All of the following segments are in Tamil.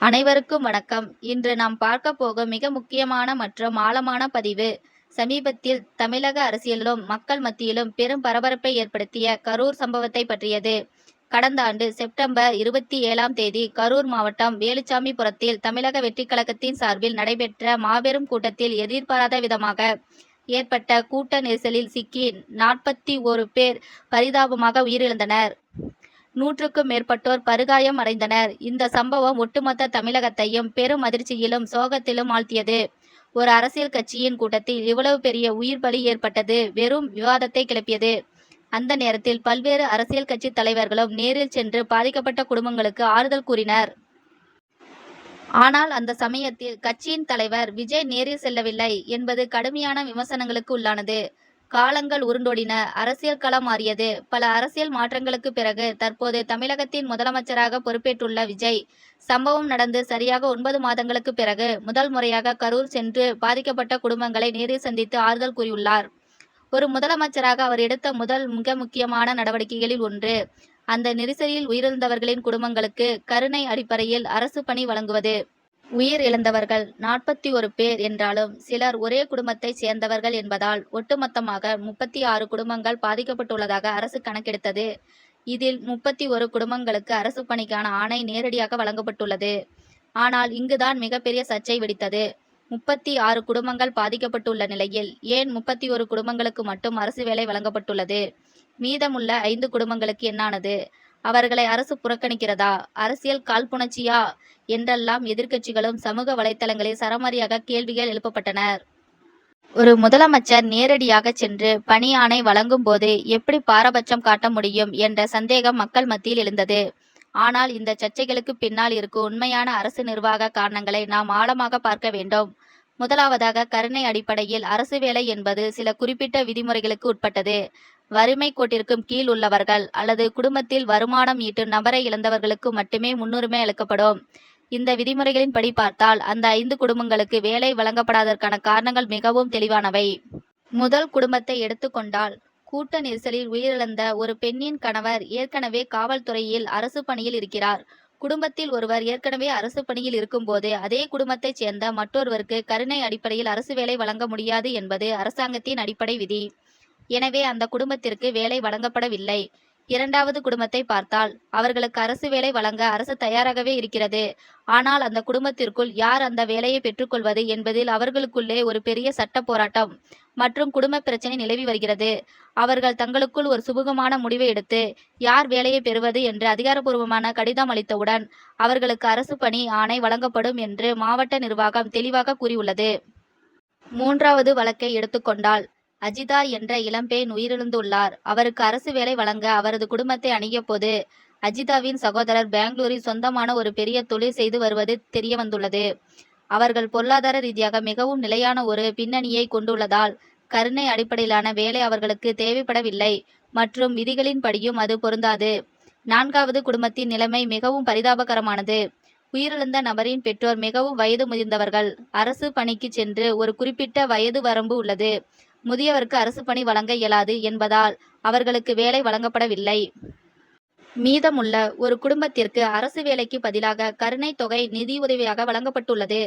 அனைவருக்கும் வணக்கம். இன்று நாம் பார்க்க போகும் மிக முக்கியமான மற்றும் ஆழமான பதிவு, சமீபத்தில் தமிழக அரசியலிலும் மக்கள் மத்தியிலும் பெரும் பரபரப்பை ஏற்படுத்திய கரூர் சம்பவத்தை பற்றியது. கடந்த ஆண்டு செப்டம்பர் 27ஆம் தேதி கரூர் மாவட்டம் வேலுச்சாமிபுரத்தில் தமிழக வெற்றிக் கழகத்தின் சார்பில் நடைபெற்ற மாபெரும் கூட்டத்தில் எதிர்பாராத விதமாக ஏற்பட்ட கூட்ட நெரிசலில் சிக்கி 41 பேர் பரிதாபமாக உயிரிழந்தனர். 100க்கும் மேற்பட்டோர் படுகாயம் அடைந்தனர். இந்த சம்பவம் ஒட்டுமொத்த தமிழகத்தையும் பெரும் அதிர்ச்சியிலும் சோகத்திலும் ஆழ்த்தியது. ஒரு அரசியல் கட்சியின் கூட்டத்தில் இவ்வளவு பெரிய உயிர் பலி ஏற்பட்டது வெறும் விவாதத்தை கிளப்பியது. அந்த நேரத்தில் பல்வேறு அரசியல் கட்சி தலைவர்களும் நேரில் சென்று பாதிக்கப்பட்ட குடும்பங்களுக்கு ஆறுதல் கூறினர். ஆனால் அந்த சமயத்தில் கட்சியின் தலைவர் விஜய் நேரில் செல்லவில்லை என்பது கடுமையான விமர்சனங்களுக்கு உள்ளானது. காலங்கள் உருண்டோடின. அரசியல் களம் மாறியது. பல அரசியல் மாற்றங்களுக்கு பிறகு தற்போது தமிழகத்தின் முதலமைச்சராக பொறுப்பேற்றுள்ள விஜய், சம்பவம் நடந்து சரியாக 9 மாதங்களுக்கு பிறகு முதல் முறையாக கரூர் சென்று பாதிக்கப்பட்ட குடும்பங்களை நேரில் சந்தித்து ஆறுதல் கூறியுள்ளார். ஒரு முதலமைச்சராக அவர் எடுத்த முதல் மிக முக்கியமான நடவடிக்கைகளில் ஒன்று, அந்த நெரிசலில் உயிரிழந்தவர்களின் குடும்பங்களுக்கு கருணை அடிப்படையில் அரசு பணி வழங்குவது. உயிர் இழந்தவர்கள் 41 பேர் என்றாலும் சிலர் ஒரே குடும்பத்தைச் சேர்ந்தவர்கள் என்பதால் ஒட்டுமொத்தமாக 36 குடும்பங்கள் பாதிக்கப்பட்டுள்ளதாக அரசு கணக்கெடுத்தது. இதில் 31 குடும்பங்களுக்கு அரசு பணிக்கான ஆணை நேரடியாக வழங்கப்பட்டுள்ளது. ஆனால் இங்குதான் மிகப்பெரிய சர்ச்சை வெடித்தது. 36 குடும்பங்கள் பாதிக்கப்பட்டுள்ள நிலையில் ஏன் 31 குடும்பங்களுக்கு மட்டும் அரசு வேலை வழங்கப்பட்டுள்ளது? மீதமுள்ள 5 குடும்பங்களுக்கு என்னானது? அவர்களை அரசு புறக்கணிக்கிறதா? அரசியல் காழ்ப்புணர்ச்சியா என்றெல்லாம் எதிர்க்கட்சிகளும் சமூக வலைத்தளங்களில் சரமாரியாக கேள்விகள் எழுப்பப்பட்டனர். ஒரு முதலமைச்சர் நேரடியாக சென்று பணி ஆணை வழங்கும் போது எப்படி பாரபட்சம் காட்ட முடியும் என்ற சந்தேகம் மக்கள் மத்தியில் எழுந்தது. ஆனால் இந்த சர்ச்சைகளுக்கு பின்னால் இருக்கும் உண்மையான அரசு நிர்வாக காரணங்களை நாம் ஆழமாக பார்க்க வேண்டும். முதலாவதாக, கருணை அடிப்படையில் அரசு வேலை என்பது சில குறிப்பிட்ட விதிமுறைகளுக்கு உட்பட்டது. வறுமை கோட்டிற்கும் கீழ் உள்ளவர்கள் அல்லது குடும்பத்தில் வருமானம் ஈட்டும் நபரை இழந்தவர்களுக்கு மட்டுமே முன்னுரிமை அளிக்கப்படும். இந்த விதிமுறைகளின் படி பார்த்தால் அந்த 5 குடும்பங்களுக்கு வேலை வழங்கப்படாததற்கான காரணங்கள் மிகவும் தெளிவானவை. முதல் குடும்பத்தை எடுத்துக்கொண்டால், கூட்ட நெரிசலில் உயிரிழந்த ஒரு பெண்ணின் கணவர் ஏற்கனவே காவல்துறையில் அரசு பணியில் இருக்கிறார். குடும்பத்தில் ஒருவர் ஏற்கனவே அரசு பணியில் இருக்கும்போது அதே குடும்பத்தைச் சேர்ந்த மற்றொருவருக்கு கருணை அடிப்படையில் அரசு வேலை வழங்க முடியாது என்பது அரசாங்கத்தின் அடிப்படை விதி. எனவே அந்த குடும்பத்திற்கு வேலை வழங்கப்படவில்லை. இரண்டாவது குடும்பத்தை பார்த்தால், அவர்களுக்கு அரசு வேலை வழங்க அரசு தயாராகவே இருக்கிறது. ஆனால் அந்த குடும்பத்திற்குள் யார் அந்த வேலையை பெற்றுக்கொள்வது என்பதில் அவர்களுக்குள்ளே ஒரு பெரிய சட்ட போராட்டம் மற்றும் குடும்ப பிரச்சனை நிலவி வருகிறது. அவர்கள் தங்களுக்குள் ஒரு சுமூகமான முடிவை எடுத்து யார் வேலையை பெறுவது என்று அதிகாரப்பூர்வமான கடிதம் அளித்தவுடன் அவர்களுக்கு அரசு பணி ஆணை வழங்கப்படும் என்று மாவட்ட நிர்வாகம் தெளிவாக கூறியுள்ளது. மூன்றாவது வழக்கை எடுத்துக்கொண்டால், அஜிதா என்ற இளம்பெண் உயிரிழந்துள்ளார். அவருக்கு அரசு வேலை வழங்க அவரது குடும்பத்தை அணுகிய போது அஜிதாவின் சகோதரர் பெங்களூரில் சொந்தமான ஒரு பெரிய தொழில் செய்து வருவது தெரிய வந்துள்ளது. அவர்கள் பொருளாதார ரீதியாக மிகவும் நிலையான ஒரு பின்னணியை கொண்டுள்ளதால் கருணை அடிப்படையிலான வேலை அவர்களுக்கு தேவைப்படவில்லை மற்றும் விதிகளின் படியும் அது பொருந்தாது. நான்காவது குடும்பத்தின் நிலைமை மிகவும் பரிதாபகரமானது. உயிரிழந்த நபரின் பெற்றோர் மிகவும் வயது முதிர்ந்தவர்கள். அரசு பணிக்கு சென்று ஒரு குறிப்பிட்ட வயது வரம்பு உள்ளது. முதியவருக்கு அரசு பணி வழங்க இயலாது என்பதால் அவர்களுக்கு வேலை வழங்கப்படவில்லை. மீதமுள்ள ஒரு குடும்பத்திற்கு அரசு வேலைக்கு பதிலாக கருணை தொகை நிதி உதவியாக வழங்கப்பட்டுள்ளது.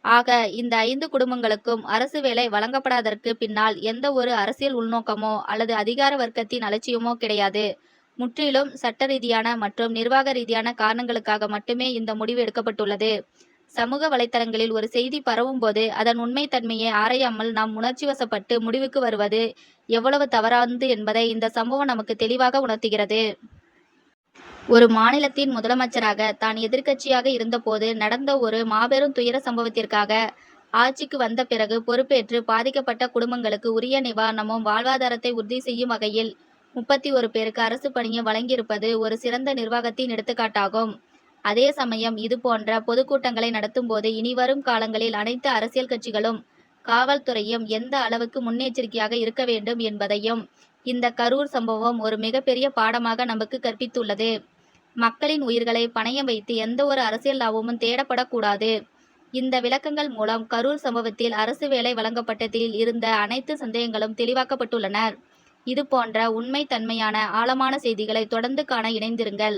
ஆக இந்த 5 குடும்பங்களுக்கும் அரசு வேலை வழங்கப்படாததற்கு பின்னால் எந்த ஒரு அரசியல் உள்நோக்கமோ அல்லது அதிகார வர்க்கத்தின் அலட்சியமோ கிடையாது. முற்றிலும் சட்ட ரீதியான மற்றும் நிர்வாக ரீதியான காரணங்களுக்காக மட்டுமே இந்த முடிவு எடுக்கப்பட்டுள்ளது. சமூக வலைத்தளங்களில் ஒரு செய்தி பரவும் போது அதன் உண்மைத்தன்மையை ஆராயாமல் நாம் உணர்ச்சி வசப்பட்டு முடிவுக்கு வருவது எவ்வளவு தவறானது என்பதை இந்த சம்பவம் நமக்கு தெளிவாக உணர்த்துகிறது. ஒரு மாநிலத்தின் முதலமைச்சராக தான் எதிர்க்கட்சியாக இருந்தபோது நடந்த ஒரு மாபெரும் துயர சம்பவத்திற்காக ஆட்சிக்கு வந்த பிறகு பொறுப்பேற்று பாதிக்கப்பட்ட குடும்பங்களுக்கு உரிய நிவாரணமும் வாழ்வாதாரத்தை உறுதி செய்யும் வகையில் 31 பேருக்கு அரசு பணியை வழங்கியிருப்பது ஒரு சிறந்த நிர்வாகத்தின் எடுத்துக்காட்டாகும். அதே சமயம் இது போன்ற பொதுக்கூட்டங்களை நடத்தும் போது இனிவரும் காலங்களில் அனைத்து அரசியல் கட்சிகளும் காவல்துறையும் எந்த அளவுக்கு முன்னெச்சரிக்கையாக இருக்க வேண்டும் என்பதையும் இந்த கரூர் சம்பவம் ஒரு மிகப்பெரிய பாடமாக நமக்கு கற்பித்துள்ளது. மக்களின் உயிர்களை பணயம் வைத்து எந்த ஒரு அரசியல் லாபமும் தேடப்படக்கூடாது. இந்த விளக்கங்கள் மூலம் கரூர் சம்பவத்தில் அரசு வேலை வழங்கப்பட்டதில் இருந்த அனைத்து சந்தேகங்களும் தெளிவாக்கப்பட்டுள்ளன. இது போன்ற உண்மை தன்மையான ஆழமான செய்திகளை தொடர்ந்து காண இணைந்திருங்கள்.